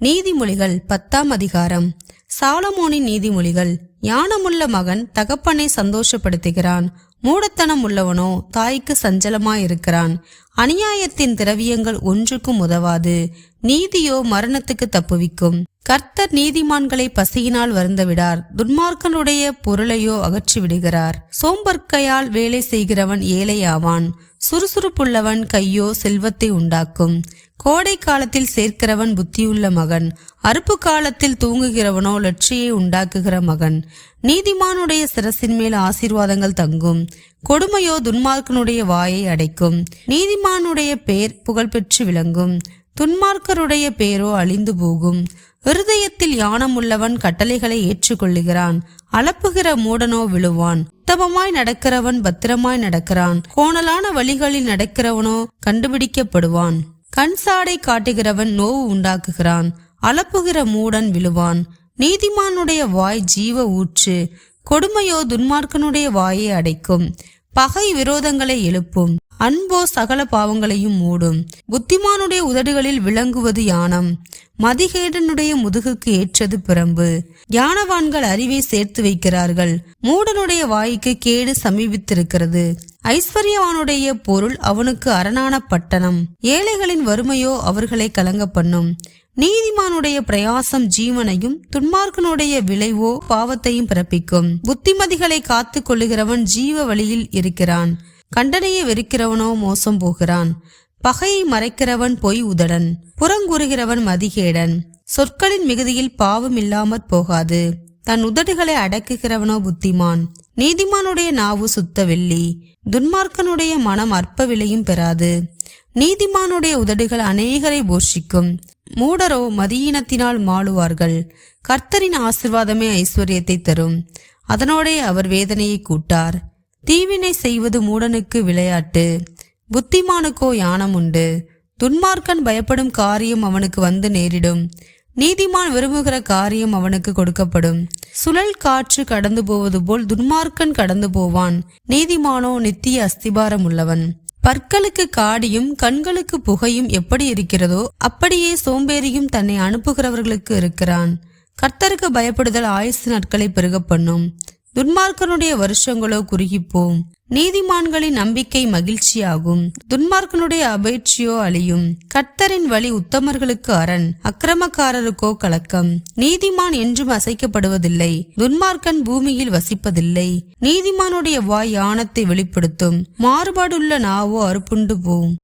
நீதிமொழிகள் 10ஆம் அதிகாரம். சாலமோனின் நீதிமொழிகள். ஞானமுள்ள மகன் தகப்பனை சந்தோஷப்படுத்துகிறான், மூடத்தனம் உள்ளவனோ தாய்க்கு சஞ்சலமாயிருக்கிறான். அநியாயத்தின் திரவியங்கள் ஒன்றுக்கும் உதவாது, நீதியோ மரணத்துக்கு தப்புவிக்கும். கர்த்தர் நீதிமான்களை பசியினால் வருந்தவிடார், துன்மார்க்கனுடைய பொருளையோ அகற்றி விடுகிறார். சோம்பற்கையால் வேலை செய்கிறவன் ஏழையாவான், சுறுசுறுப்புள்ளவன் கையோ செல்வத்தை உண்டாக்கும். கோடை காலத்தில் சேர்க்கிறவன் புத்தியுள்ள மகன், அறுப்பு காலத்தில் தூங்குகிறவனோ லட்சியை உண்டாக்குகிற மகன். நீதிமானுடைய சிரசின் மேல் ஆசீர்வாதங்கள் தங்கும், கொடுமையோ துன்மார்க்கனுடைய வாயை அடைக்கும். நீதிமானுடைய பேர் புகழ்பெற்று விளங்கும், துன்மார்க்கருடைய பேரோ அழிந்து போகும். இருதயத்தில் ஞானமுள்ளவன் கட்டளைகளை ஏற்றுக்கொள்ளுகிறான், அளப்புகிற மூடனோ விழுவான். உத்தமமாய் நடக்கிறவன் பத்திரமாய் நடக்கிறான், கோணலான வழிகளில் நடக்கிறவனோ கண்டுபிடிக்கப்படுவான். கண் சாடை காட்டுகிறவன் நோவு உண்டாக்குகிறான், அளப்புகிற மூடன் விழுவான். நீதிமானுடைய வாய் ஜீவ ஊற்று, கொடுமையோ துன்மார்க்கனுடைய வாயை அடைக்கும். பகை விரோதங்களை எழுப்பும், அன்போ சகல பாவங்களையும் மூடும். புத்திமானுடைய உதடுகளில் விளங்குவது ஞானம், மதிகேடனுடைய முதுகுக்கு ஏற்றது பிரம்பு. ஞானவான்கள் அறிவை சேர்த்து வைக்கிறார்கள், மூடனுடைய வாய்க்கு கேடு சமீபித்திருக்கிறது. ஐஸ்வர்யவானுடைய பொருள் அவனுக்கு அரணான பட்டணம், ஏழைகளின் வறுமையோ அவர்களை கலங்க பண்ணும். நீதிமானுடைய பிரயாசம் ஜீவனையும், துன்மார்க்கனுடைய விளைவோ பாவத்தையும் பிறப்பிக்கும். புத்திமதிகளை காத்து கொள்ளுகிறவன் ஜீவ வழியில் இருக்கிறான், கண்டனையை வெறுக்கிறவனோ மோசம் போகிறான். பகையை மறைக்கிறவன் பொய் உதடன், புறங்கூறுகிறவன் மதிகேடன். சொற்களின் மிகுதியில் பாவம் இல்லாமற் போகாது, தன் உதடுகளை அடக்குகிறவனோ புத்திமான். நீதிமானுடைய நாவு சுத்த வெள்ளி, துன்மார்க்கனுடைய மனம் அற்ப விலையும் பெறாது. நீதிமானுடைய உதடுகள் அநேகரை போஷிக்கும், மூடரோ மதியீனத்தினால் மாளுவார்கள். கர்த்தரின் ஆசீர்வாதமே ஐஸ்வர்யத்தை தரும், அதனோடே அவர் வேதனையை கூட்டார். தீவினை செய்வது மூடனுக்கு விளையாட்டு, புத்திமானுக்கோ ஞானம் உண்டு. துன்மார்க்கன் பயப்படும் காரியம் அவனுக்கு வந்து நேரிடும், நீதிமான் விரும்புகிற காரியம் அவனுக்கு கொடுக்கப்படும். சுழல் காற்று கடந்து போவது போல் துன்மார்க்கன் கடந்து போவான், நீதிமானோ நித்திய அஸ்திபாரம் உள்ளவன். பற்களுக்கு காடியும் கண்களுக்கு புகையும் எப்படி இருக்கிறதோ அப்படியே சோம்பேறியும் தன்னை அனுப்புகிறவர்களுக்கு இருக்கிறான். கர்த்தருக்கு பயப்படுதல் ஆயுசு நாட்களை பெருக பண்ணும், துன்மார்க்கனுடைய வருஷங்களோ குறுகிப்போம். நீதிமான்களின் நம்பிக்கை மகிழ்ச்சியாகும், துன்மார்க்கனுடைய அபேட்சியோ அழியும். கர்த்தரின் வழி உத்தமர்களுக்கு அரண், அக்கிரமக்காரருக்கோ கலக்கம். நீதிமான் என்றும் அசைக்கப்படுவதில்லை, துன்மார்க்கன் பூமியில் வசிப்பதில்லை. நீதிமானுடைய வாய் ஞானத்தை வெளிப்படுத்தும், மாறுபாடுள்ள நாவோ அறுப்புண்டு போம்.